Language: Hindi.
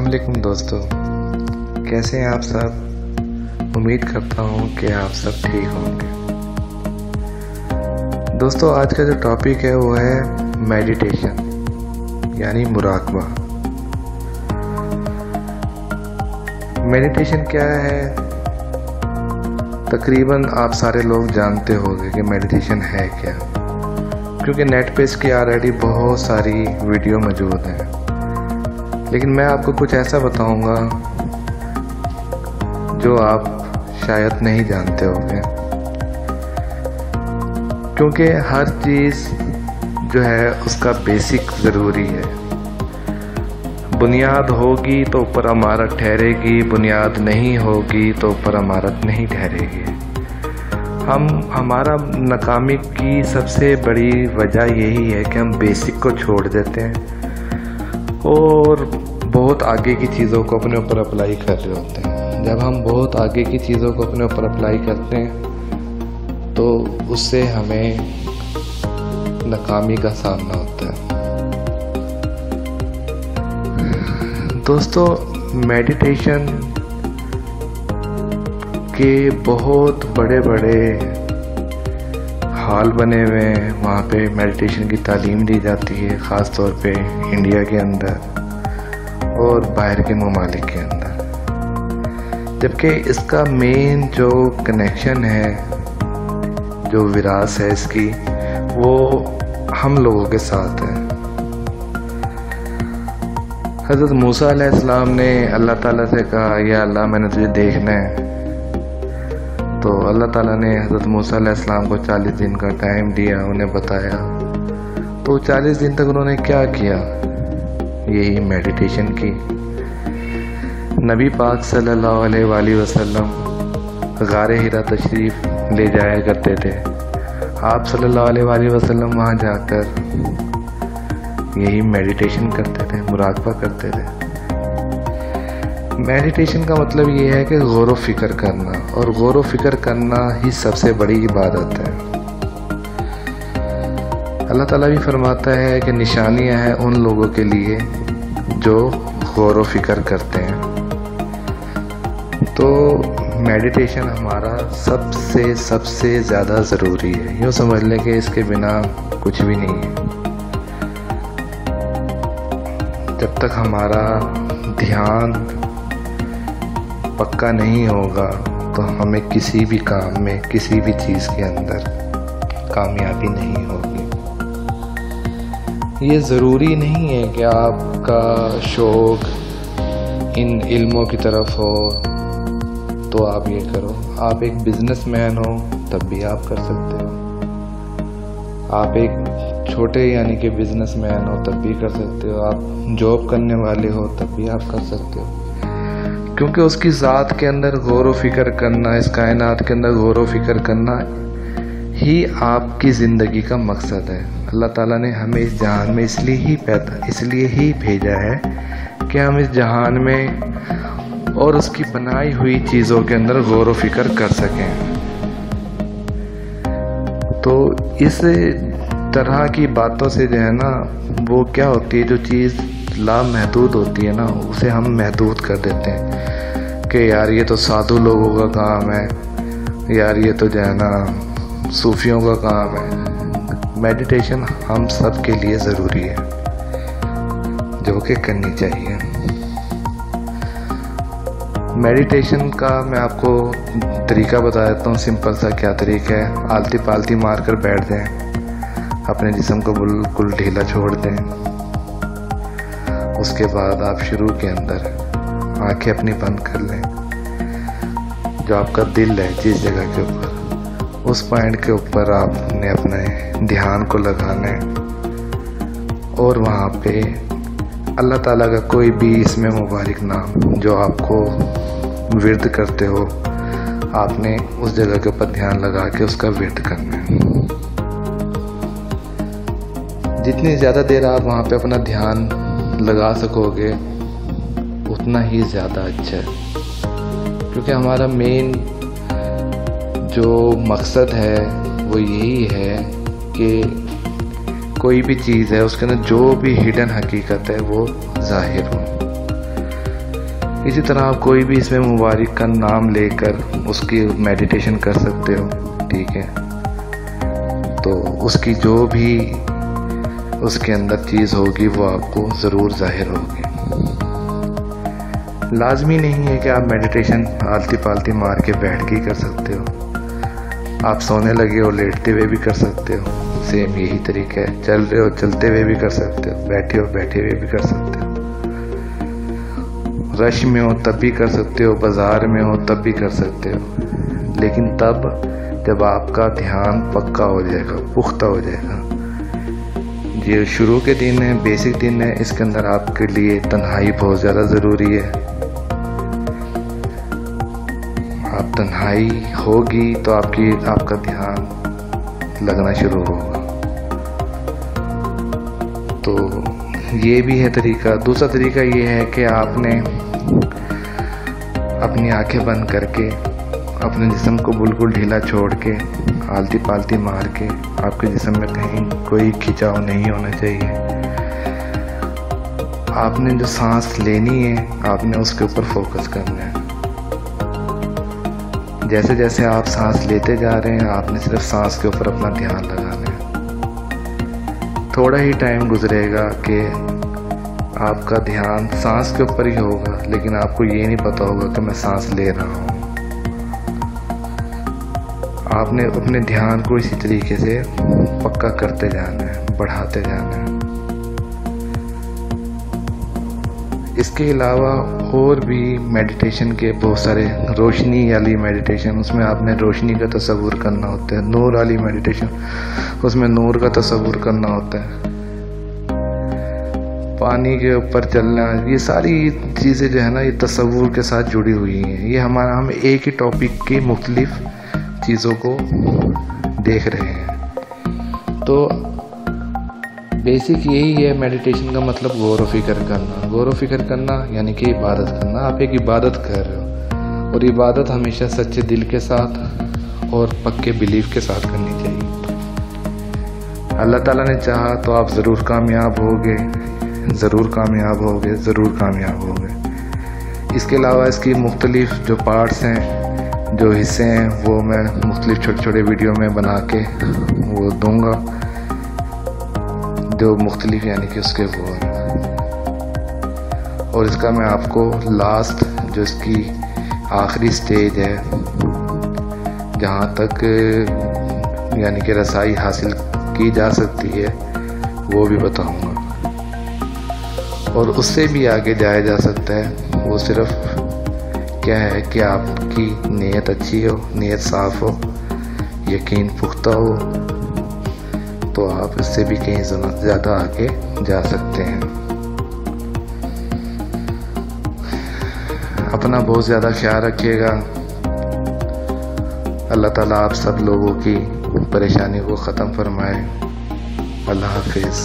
वालेकुम दोस्तों, कैसे हैं आप सब। उम्मीद करता हूं कि आप सब ठीक होंगे। दोस्तों, आज का जो टॉपिक है वो है मेडिटेशन यानी मुराकबा। मेडिटेशन क्या है? तकरीबन आप सारे लोग जानते होंगे कि मेडिटेशन है क्या, क्योंकि नेट पे इसकी ऑलरेडी बहुत सारी वीडियो मौजूद हैं। लेकिन मैं आपको कुछ ऐसा बताऊंगा जो आप शायद नहीं जानते होंगे, क्योंकि हर चीज़ जो है उसका बेसिक ज़रूरी है। बुनियाद होगी तो ऊपर इमारत ठहरेगी, बुनियाद नहीं होगी तो ऊपर इमारत नहीं ठहरेगी। हमारा नाकामी की सबसे बड़ी वजह यही है कि हम बेसिक को छोड़ देते हैं और बहुत आगे की चीज़ों को अपने ऊपर अप्लाई कर रहे होते हैं। जब हम बहुत आगे की चीज़ों को अपने ऊपर अप्लाई करते हैं तो उससे हमें नाकामी का सामना होता है। दोस्तों, मेडिटेशन के बहुत बड़े बड़े हॉल बने हुए हैं, वहाँ पे मेडिटेशन की तालीम दी जाती है, ख़ास तौर पे इंडिया के अंदर और बाहर के ममालिक के अंदर। जबकि इसका मेन जो कनेक्शन है, जो विरासत है इसकी, वो हम लोगों के साथ है। हज़रत मूसा अलैहिस्सलाम ने अल्लाह ताला से कहा, या अल्लाह मैंने तुझे देखना है। तो अल्लाह ताला ने हज़रत मूसा अलैहिस्सलाम को 40 दिन का टाइम दिया, उन्हें बताया। तो 40 दिन तक उन्होंने क्या किया? यही मेडिटेशन की। नबी पाक सल्लल्लाहु अलैहि वसल्लम गारे हिरा तशरीफ़ ले जाया करते थे। आप सल्लल्लाहु अलैहि वसल्लम वहाँ जाकर यही मेडिटेशन करते थे, मुराकबा करते थे। मेडिटेशन का मतलब ये है कि गौर व फिक्र करना, और गौर व फिक्र करना ही सबसे बड़ी इबादत है। अल्लाह ताला भी फरमाता है कि निशानियां हैं उन लोगों के लिए जो गौर व फिक्र करते हैं। तो मेडिटेशन हमारा सबसे ज़्यादा ज़रूरी है। यूँ समझ लें कि इसके बिना कुछ भी नहीं है। जब तक हमारा ध्यान पक्का नहीं होगा तो हमें किसी भी काम में, किसी भी चीज़ के अंदर कामयाबी नहीं होगी। ये ज़रूरी नहीं है कि आपका शौक़ इन इल्मों की तरफ हो तो आप ये करो। आप एक बिजनेसमैन हो तब भी आप कर सकते हो। आप एक छोटे यानी कि बिजनेसमैन हो तब भी कर सकते हो। आप जॉब करने वाले हो तब भी आप कर सकते हो, क्योंकि उसकी ज़ात के अंदर गौर व फिक्र करना, इस कायनात के अंदर गौर व फिक्र करना ही आपकी ज़िंदगी का मकसद है। अल्लाह ताला ने हमें इस जहान में इसलिए ही भेजा है कि हम इस जहान में और उसकी बनाई हुई चीज़ों के अंदर गौर व फिक्र कर सकें। तो इस तरह की बातों से जो है ना, वो क्या होती है, जो चीज़ लामहदूद होती है ना, उसे हम महदूद कर देते हैं कि यार ये तो साधु लोगों का काम है, यार ये तो जो है ना सूफियों का काम है। मेडिटेशन हम सब के लिए ज़रूरी है, जो कि करनी चाहिए। मेडिटेशन का मैं आपको तरीका बता देता हूँ, सिंपल सा। क्या तरीका है? आलती पालती मार कर बैठ जाएं, अपने जिस्म को बिल्कुल ढीला छोड़ दें। उसके बाद आप शुरू के अंदर आंखें अपनी बंद कर लें। जो आपका दिल है, जिस जगह के ऊपर, उस पॉइंट के ऊपर आपने अपने ध्यान को लगाना है, और वहाँ पे अल्लाह ताला का कोई भी इसमें मुबारक नाम जो आपको विर्द करते हो, आपने उस जगह के ऊपर ध्यान लगा के उसका विर्द करना है। जितनी ज़्यादा देर आप वहाँ पे अपना ध्यान लगा सकोगे उतना ही ज़्यादा अच्छा है, क्योंकि हमारा मेन जो मकसद है वो यही है कि कोई भी चीज़ है उसके अंदर जो भी हिडन हकीकत है वो ज़ाहिर हो। इसी तरह आप कोई भी इसमें मुबारक का नाम लेकर उसकी मेडिटेशन कर सकते हो, ठीक है। तो उसकी जो भी उसके अंदर चीज़ होगी वो आपको ज़रूर जाहिर होगी। लाजमी नहीं है कि आप मेडिटेशन आलती पालती मार के बैठ के ही कर सकते हो, आप सोने लगे हो लेटते हुए भी कर सकते हो, सेम यही तरीका है। चल रहे हो चलते हुए भी कर सकते हो, बैठे हो बैठे हुए भी कर सकते हो, रश में हो तब भी कर सकते हो, बाजार में हो तब भी कर सकते हो, लेकिन तब जब आपका ध्यान पक्का हो जाएगा, पुख्ता हो जाएगा। ये शुरू के दिन है, बेसिक दिन है, इसके अंदर आपके लिए तन्हाई बहुत ज़्यादा ज़रूरी है। आप तन्हाई होगी तो आपका ध्यान लगना शुरू होगा। तो ये भी है तरीका। दूसरा तरीका ये है कि आपने अपनी आंखें बंद करके अपने जिस्म को बिल्कुल ढीला छोड़ के आलती पालती मार के, आपके जिस्म में कहीं कोई खिंचाव नहीं होना चाहिए। आपने जो सांस लेनी है आपने उसके ऊपर फोकस करना है। जैसे जैसे आप सांस लेते जा रहे हैं आपने सिर्फ सांस के ऊपर अपना ध्यान लगाना है। थोड़ा ही टाइम गुजरेगा कि आपका ध्यान सांस के ऊपर ही होगा, लेकिन आपको ये नहीं पता होगा कि मैं सांस ले रहा हूँ। आपने अपने ध्यान को इसी तरीके से पक्का करते जाना है, बढ़ाते जाना है। इसके अलावा और भी मेडिटेशन के बहुत सारे, रोशनी वाली मेडिटेशन, उसमें आपने रोशनी का तसव्वुर करना होता है। नूर वाली मेडिटेशन, उसमें नूर का तसव्वुर करना होता है। पानी के ऊपर चलना, ये सारी चीज़ें जो है ना ये तसव्वुर के साथ जुड़ी हुई हैं। ये हम एक ही टॉपिक की मुख्तलिफ चीज़ों को देख रहे हैं। तो बेसिक यही है मेडिटेशन का मतलब, गौर व फिक्र करना। गौर व फिक्र करना यानी कि इबादत करना। आप एक इबादत कर रहे हो और इबादत हमेशा सच्चे दिल के साथ और पक्के बिलीफ के साथ करनी चाहिए। अल्लाह ताला ने चाहा तो आप ज़रूर कामयाब होगे, ज़रूर कामयाब होगे, ज़रूर कामयाब होगे। इसके अलावा इसकी मुख्तलिफ जो पार्ट्स हैं, जो हिस्से हैं, वो मैं मुख्तलिफ छोटे छोटे वीडियो में बना के वो दूंगा, जो मुख्तलिफ यानी कि उसके वो हैं। और इसका मैं आपको लास्ट जो इसकी आखिरी स्टेज है जहाँ तक यानी कि रसाई हासिल की जा सकती है वो भी बताऊंगा। और उससे भी आगे जाया जा सकता है। वो सिर्फ क्या है कि आपकी नीयत अच्छी हो, नीयत साफ हो, यकीन पुख्ता हो, तो आप इससे भी कहीं ज़्यादा आगे जा सकते हैं। अपना बहुत ज़्यादा ख्याल रखिएगा। अल्लाह ताला आप सब लोगों की परेशानी को ख़त्म फरमाए। अल्लाह हाफिज़।